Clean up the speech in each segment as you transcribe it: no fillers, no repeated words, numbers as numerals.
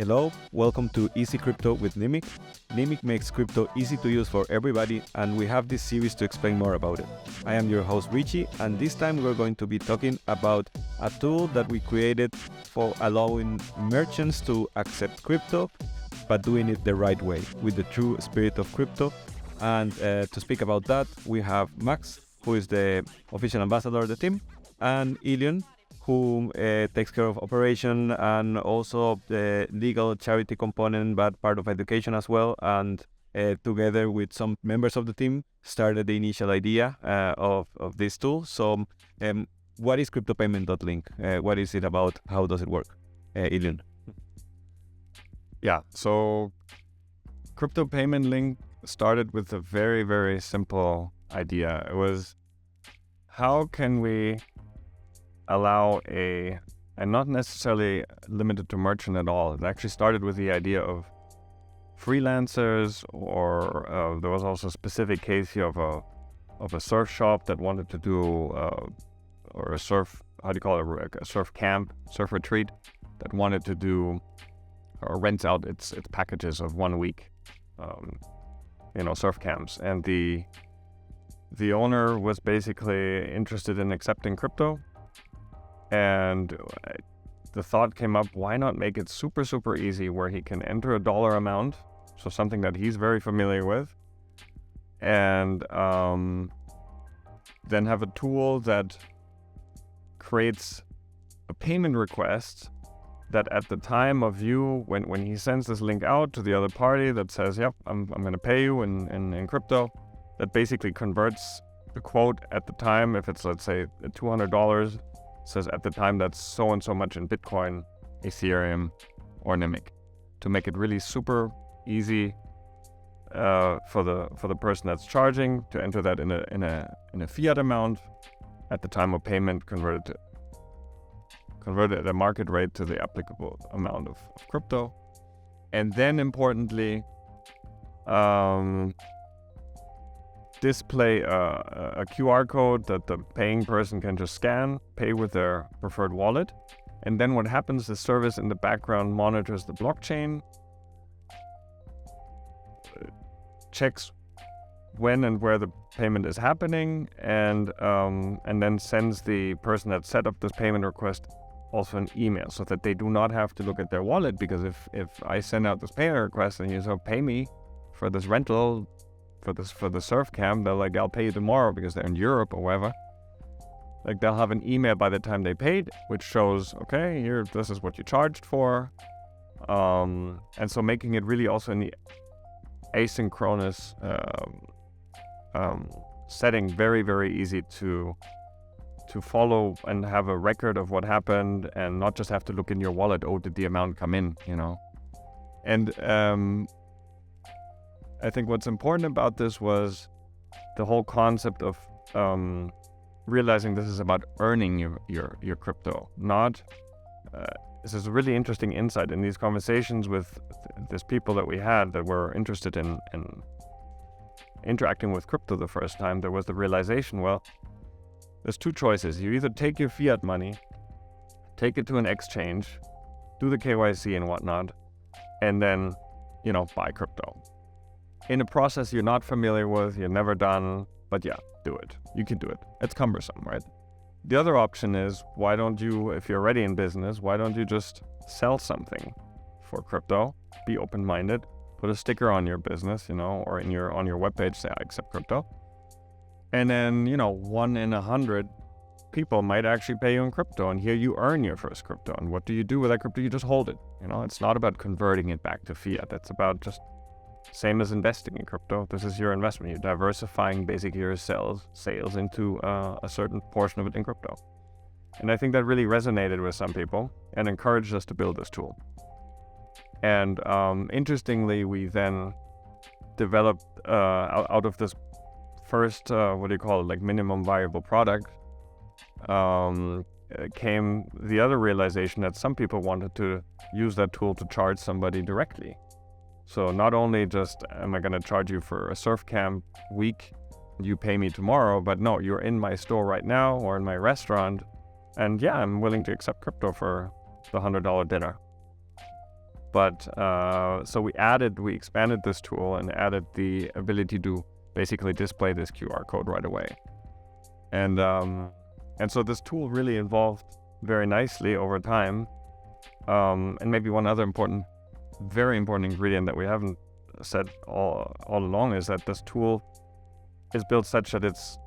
Hello, welcome to Easy Crypto with Nimiq. Nimiq makes crypto easy to use for everybody, and we have this series to explain more about it. I am your host Richie, and this time we're going to be talking about a tool that we created for allowing merchants to accept crypto, but doing it the right way, with the true spirit of crypto. And to speak about that, we have Max, who is the official ambassador of the team, and Ilion, who takes care of operation and also the legal charity component, but part of education as well. And together with some members of the team, started the initial idea of this tool. So what is Cryptopayment.link? What is it about? How does it work? Ilion. Yeah, so Cryptopayment.link started with a very, very simple idea. It was, how can we allow and not necessarily limited to merchant at all. It actually started with the idea of freelancers, or there was also a specific case here of a surf shop that wanted to do or a surf, a surf camp, surf retreat that wanted to do or rents out its packages of 1 week, surf camps, and the owner was basically interested in accepting crypto. And the thought came up, why not make it super, super easy where he can enter a dollar amount, so something that he's very familiar with, and then have a tool that creates a payment request that at the time of you, when he sends this link out to the other party that says, yep, I'm going to pay you in crypto, that basically converts the quote at the time. If it's, let's say, $200, says at the time that's so and so much in Bitcoin, Ethereum, or Nimiq, to make it really super easy for the person that's charging to enter that in a fiat amount at the time of payment, converted at a market rate to the applicable amount of crypto, and then importantly, display a QR code that the paying person can just scan, pay with their preferred wallet. And then what happens, the service in the background monitors the blockchain, checks when and where the payment is happening, and then sends the person that set up this payment request also an email, so that they do not have to look at their wallet. Because if I send out this payment request and you say, pay me for this rental, for the surf camp, they're like, I'll pay you tomorrow because they're in Europe or wherever. Like, they'll have an email by the time they paid, which shows, okay, here, this is what you charged for. And so making it really also in the asynchronous setting very, very easy to follow and have a record of what happened, and not just have to look in your wallet, did the amount come in, And I think what's important about this was the whole concept of realizing this is about earning your crypto. This is a really interesting insight in these conversations with these people that we had that were interested in interacting with crypto the first time. There was the realization, well, there's two choices. You either take your fiat money, take it to an exchange, do the KYC and whatnot, and then, buy crypto. In a process you're not familiar with, you've never done, but yeah, do it. You can do it. It's cumbersome, right? The other option is, why don't you, if you're already in business, why don't you just sell something for crypto? Be open-minded, put a sticker on your business, or on your webpage, say, I accept crypto. And then, 1 in 100 people might actually pay you in crypto, and here you earn your first crypto. And what do you do with that crypto? You just hold it. It's not about converting it back to fiat. It's about just same as investing in crypto. This is your investment. You're diversifying basically your sales into a certain portion of it in crypto. And I think that really resonated with some people and encouraged us to build this tool. And interestingly, we then developed out of this first, minimum viable product, came the other realization that some people wanted to use that tool to charge somebody directly. So not only just, am I going to charge you for a surf camp week, you pay me tomorrow, but no, you're in my store right now or in my restaurant, and yeah, I'm willing to accept crypto for the $100 dinner. But so we expanded this tool and added the ability to basically display this QR code right away. And so this tool really evolved very nicely over time. And maybe one other very important ingredient that we haven't said all along is that this tool is built such that it's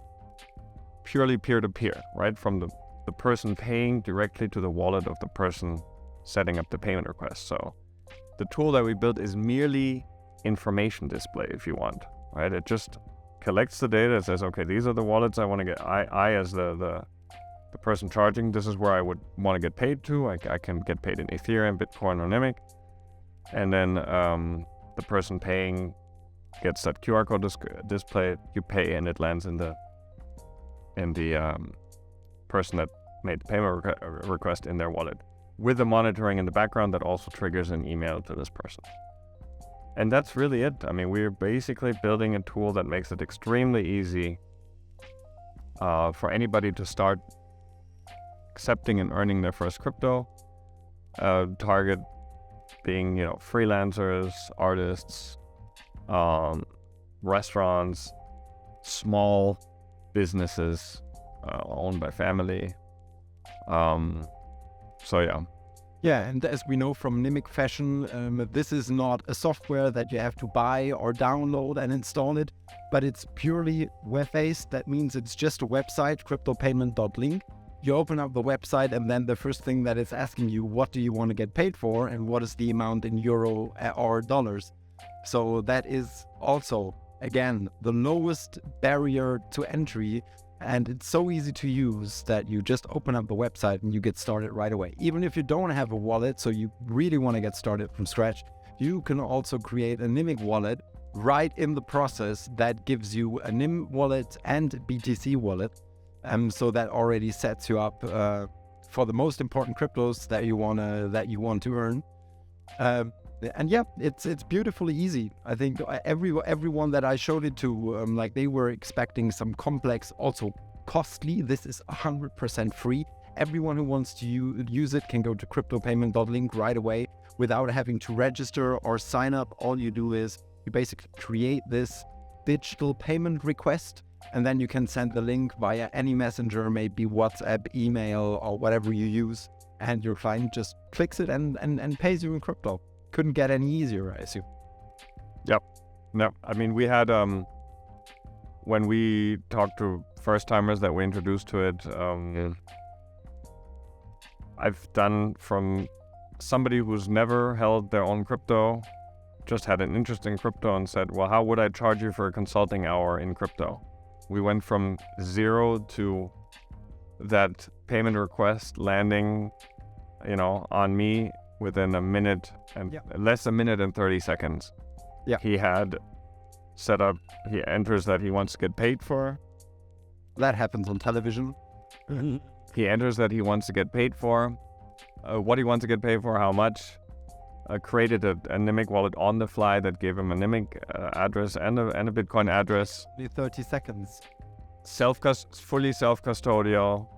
purely peer-to-peer, right? From the person paying directly to the wallet of the person setting up the payment request. So the tool that we built is merely information display, if you want, right? It just collects the data. It says, okay, these are the wallets I want to get. I as the person charging, this is where I would want to get paid to. I can get paid in Ethereum, Bitcoin, or Nimiq. And then the person paying gets that QR code displayed. You pay, and it lands in the person that made the payment request in their wallet, with the monitoring in the background that also triggers an email to this person. And that's really it. I mean, we're basically building a tool that makes it extremely easy for anybody to start accepting and earning their first crypto. Target being, freelancers, artists, restaurants, small businesses owned by family. So yeah. Yeah, and as we know from Nimiq Fashion, this is not a software that you have to buy or download and install it, but it's purely web-based. That means it's just a website, Cryptopayment.link. You open up the website, and then the first thing that it's asking you, what do you want to get paid for, and what is the amount in euro or dollars? So that is also, again, the lowest barrier to entry. And it's so easy to use that you just open up the website and you get started right away. Even if you don't have a wallet, so you really want to get started from scratch, you can also create a Nimiq wallet right in the process that gives you a NIM wallet and BTC wallet. So that already sets you up for the most important cryptos that you want to earn. And yeah, it's beautifully easy. I think everyone that I showed it to, they were expecting some complex, also costly. This is 100% free. Everyone who wants to use it can go to Cryptopayment.link right away without having to register or sign up. All you do is you basically create this digital payment request, and then you can send the link via any messenger, maybe WhatsApp, email, or whatever you use, and your client just clicks it and pays you in crypto. Couldn't get any easier, I assume. Yep. No, I mean, we had, when we talked to first timers that we introduced to it, I've done from somebody who's never held their own crypto, just had an interest in crypto and said, well, how would I charge you for a consulting hour in crypto? We went from 0 to that payment request landing, on me within a minute and less a minute and 30 seconds. Yeah. He had set up, he enters that he wants to get paid for. That happens on television. He enters that he wants to get paid for, what he wants to get paid for, how much. Created a Nimiq wallet on the fly that gave him a Nimiq address and a Bitcoin address. 30 seconds. Fully self-custodial,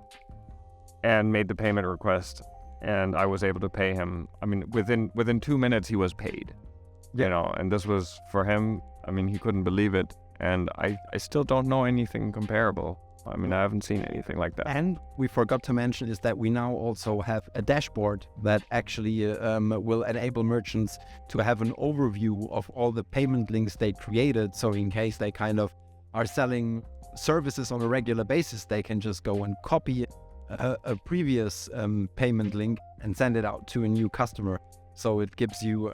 and made the payment request. And I was able to pay him. I mean, within 2 minutes he was paid. And this was for him. I mean, he couldn't believe it. And I still don't know anything comparable. I mean, I haven't seen anything like that. And we forgot to mention is that we now also have a dashboard that actually will enable merchants to have an overview of all the payment links they created. So in case they kind of are selling services on a regular basis, they can just go and copy a previous payment link and send it out to a new customer. So it gives you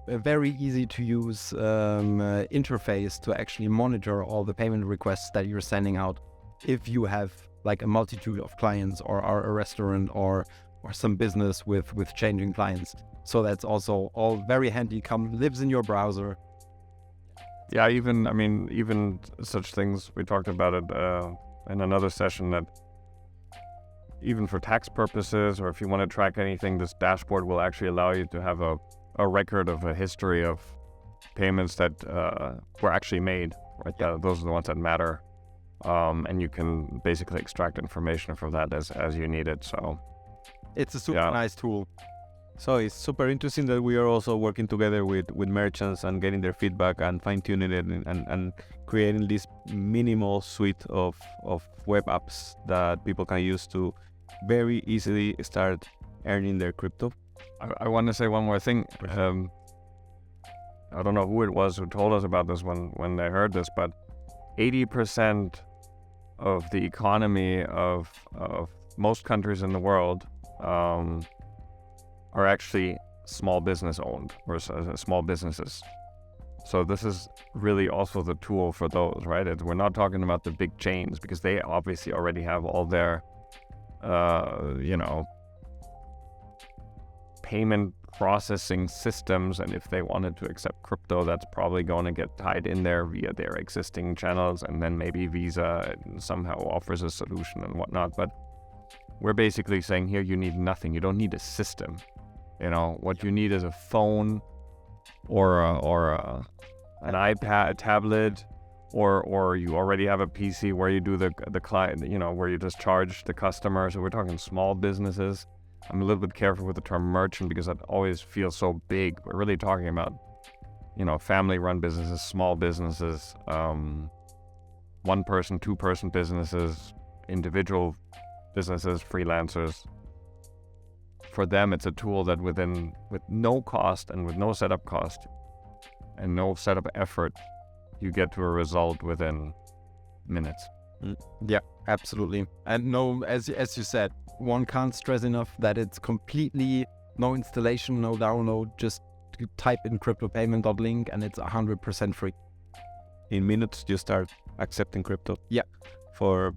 a very easy to use interface to actually monitor all the payment requests that you're sending out if you have like a multitude of clients or are a restaurant or some business with changing clients. So that's also all very handy, lives in your browser. Yeah, even such things, we talked about it in another session, that even for tax purposes, or if you want to track anything, this dashboard will actually allow you to have a record of a history of payments that were actually made, right? Those are the ones that matter. And you can basically extract information from that as you need it. So it's a super nice tool. So it's super interesting that we are also working together with merchants and getting their feedback and fine-tuning it and creating this minimal suite of web apps that people can use to very easily start earning their crypto. I want to say one more thing. I don't know who it was who told us about this when they heard this, but 80% of the economy of most countries in the world are actually small business owned or small businesses. So this is really also the tool for those, right? We're not talking about the big chains because they obviously already have all their, payment processing systems, and if they wanted to accept crypto, that's probably going to get tied in there via their existing channels, and then maybe Visa somehow offers a solution and whatnot. But we're basically saying here, you need nothing. You don't need a system. What you need is a phone or an iPad, a tablet, or you already have a PC where you do the client, where you just charge the customer. So we're talking small businesses. I'm a little bit careful with the term merchant because that always feels so big. We're really talking about, family-run businesses, small businesses, one-person, two-person businesses, individual businesses, freelancers. For them, it's a tool that with no cost and with no setup cost and no setup effort, you get to a result within minutes. Yeah, absolutely. And no, as you said, one can't stress enough that it's completely no installation, no download. Just type in Cryptopayment.link and it's 100% free. In minutes, you start accepting crypto. Yeah. For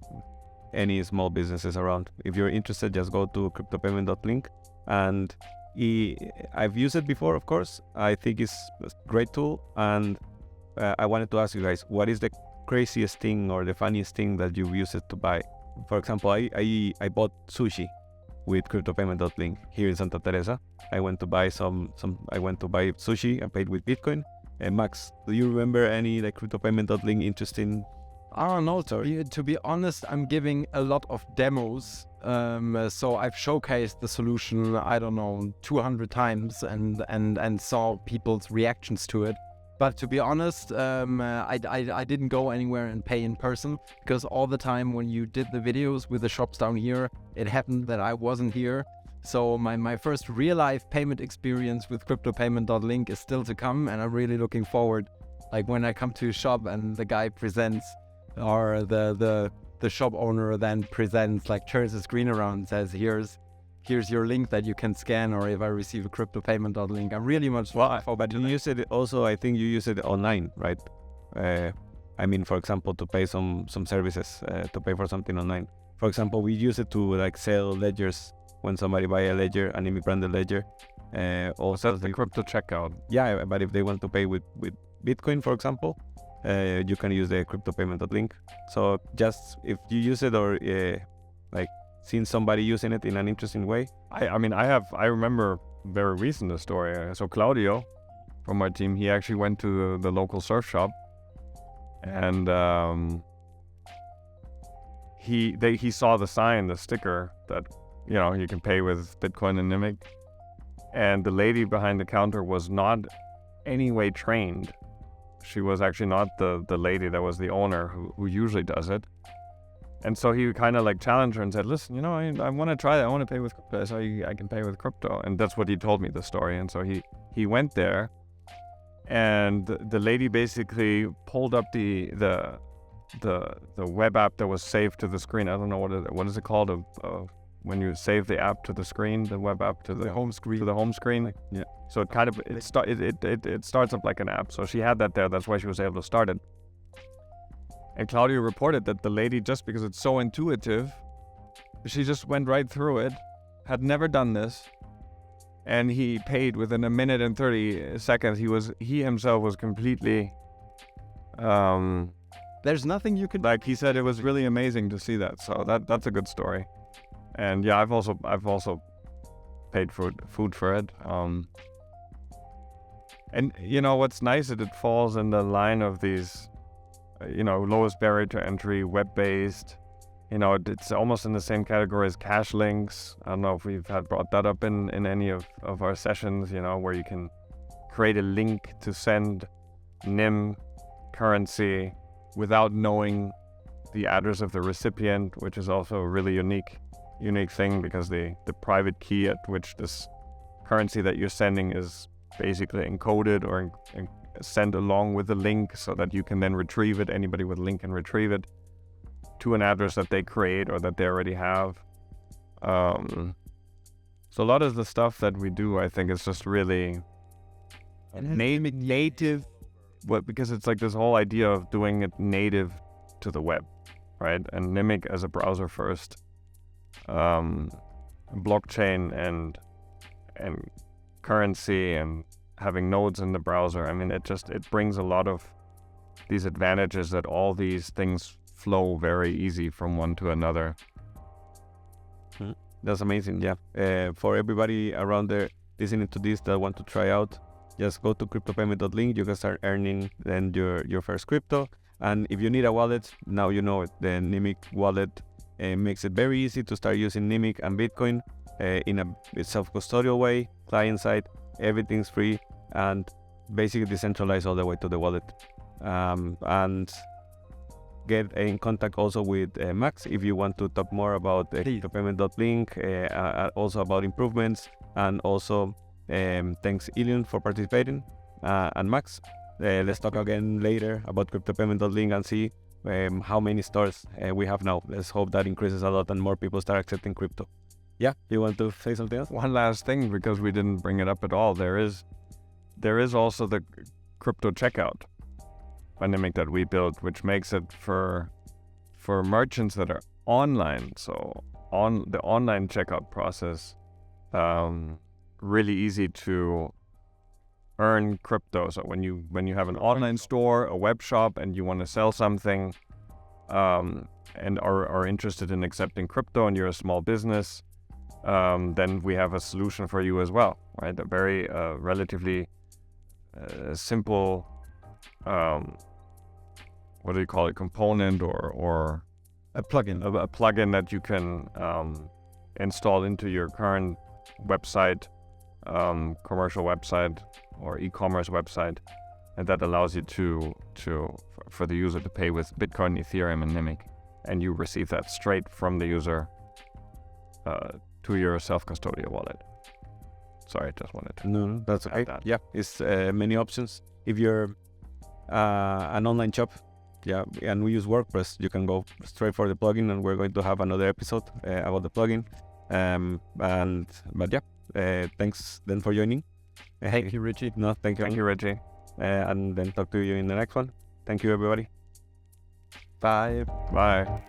any small businesses around. If you're interested, just go to Cryptopayment.link. And I've used it before, of course. I think it's a great tool. And I wanted to ask you guys, what is the craziest thing or the funniest thing that you've used it to buy? For example, I bought sushi with Cryptopayment.link here in Santa Teresa. I went to buy sushi and paid with Bitcoin. And Max, do you remember any Cryptopayment.link interesting? I don't know. To be honest, I'm giving a lot of demos. So I've showcased the solution, 200 times and saw people's reactions to it. But to be honest, I didn't go anywhere and pay in person because all the time when you did the videos with the shops down here, it happened that I wasn't here. So my first real life payment experience with Cryptopayment.link is still to come, and I'm really looking forward. Like when I come to a shop and the guy presents, or the shop owner then presents, turns the screen around and says, here's your link that you can scan, or if I receive a Cryptopayment.link, I'm really much but you use it also, I think you use it online, right? For example, to pay some services, to pay for something online. For example, we use it to sell ledgers when somebody buy a ledger, an Nimiq branded ledger. Also, that's the crypto checkout. Yeah, but if they want to pay with Bitcoin, for example, you can use the Cryptopayment.link. So just if you use it or seen somebody using it in an interesting way. I remember very recent a story. So Claudio from our team, he actually went to the local surf shop, and he saw the sign, the sticker that you can pay with Bitcoin and Nimiq, and the lady behind the counter was not anyway trained. She was actually not the lady that was the owner who usually does it. And so he kind of challenged her and said, listen, I want to try that. I want to pay with crypto. So I can pay with crypto. And that's what he told me, the story. And so he went there, and the lady basically pulled up the web app that was saved to the screen. I don't know what is it called? When you save the app to the screen, the web app to the home screen. To the home screen. Yeah. So it starts up like an app. So she had that there. That's why she was able to start it. And Claudio reported that the lady, just because it's so intuitive, she just went right through it, had never done this, and he paid within a minute and 30 seconds. He himself was completely... There's nothing you can... he said it was really amazing to see that, so that's a good story. And yeah, I've also paid for food for it. And what's nice is it falls in the line of these... lowest barrier to entry, web-based, it's almost in the same category as Cashlinks. I don't know if we've had brought that up in any of our sessions, where you can create a link to send NIM currency without knowing the address of the recipient, which is also a really unique thing, because the private key at which this currency that you're sending is basically encoded or sent along with the link, so that you can then retrieve it. Anybody with a link can retrieve it to an address that they create or that they already have. So a lot of the stuff that we do, I think, is just really native, because it's like this whole idea of doing it native to the web, right? And Nimiq as a browser first blockchain and currency and having nodes in the browser. I mean, it brings a lot of these advantages that all these things flow very easy from one to another. That's amazing. Yeah. For everybody around there listening to this that want to try out, just go to Cryptopayment.link. You can start earning then your first crypto. And if you need a wallet, now you know it. The Nimiq wallet makes it very easy to start using Nimiq and Bitcoin in a self-custodial way, client side. Everything's free and basically decentralized all the way to the wallet. And get in contact also with Max if you want to talk more about Cryptopayment.link, also about improvements, and also thanks Ilion for participating, and Max. Let's talk again later about Cryptopayment.link and see how many stores we have now. Let's hope that increases a lot and more people start accepting crypto. Yeah, you want to say something else? One last thing, because we didn't bring it up at all. There is also the crypto checkout by Nimiq that we built, which makes it for merchants that are online. So on the online checkout process, really easy to earn crypto. So when you have an online store, a web shop, and you want to sell something, and are interested in accepting crypto, and you're a small business, then we have a solution for you as well, right? A very relatively simple, what do you call it, component or a plugin. A plugin that you can install into your current website, commercial website or e-commerce website, and that allows you for the user to pay with Bitcoin, Ethereum, and Nimiq, and you receive that straight from the user to your self-custodial wallet. Sorry, I just wanted to. No, that's okay. That. Yeah, it's many options. If you're an online shop, yeah, and we use WordPress, you can go straight for the plugin, and we're going to have another episode about the plugin. But yeah, thanks then for joining. Thank you, Richie. No, thank you. Thank you, Richie. And then talk to you in the next one. Thank you, everybody. Bye. Bye.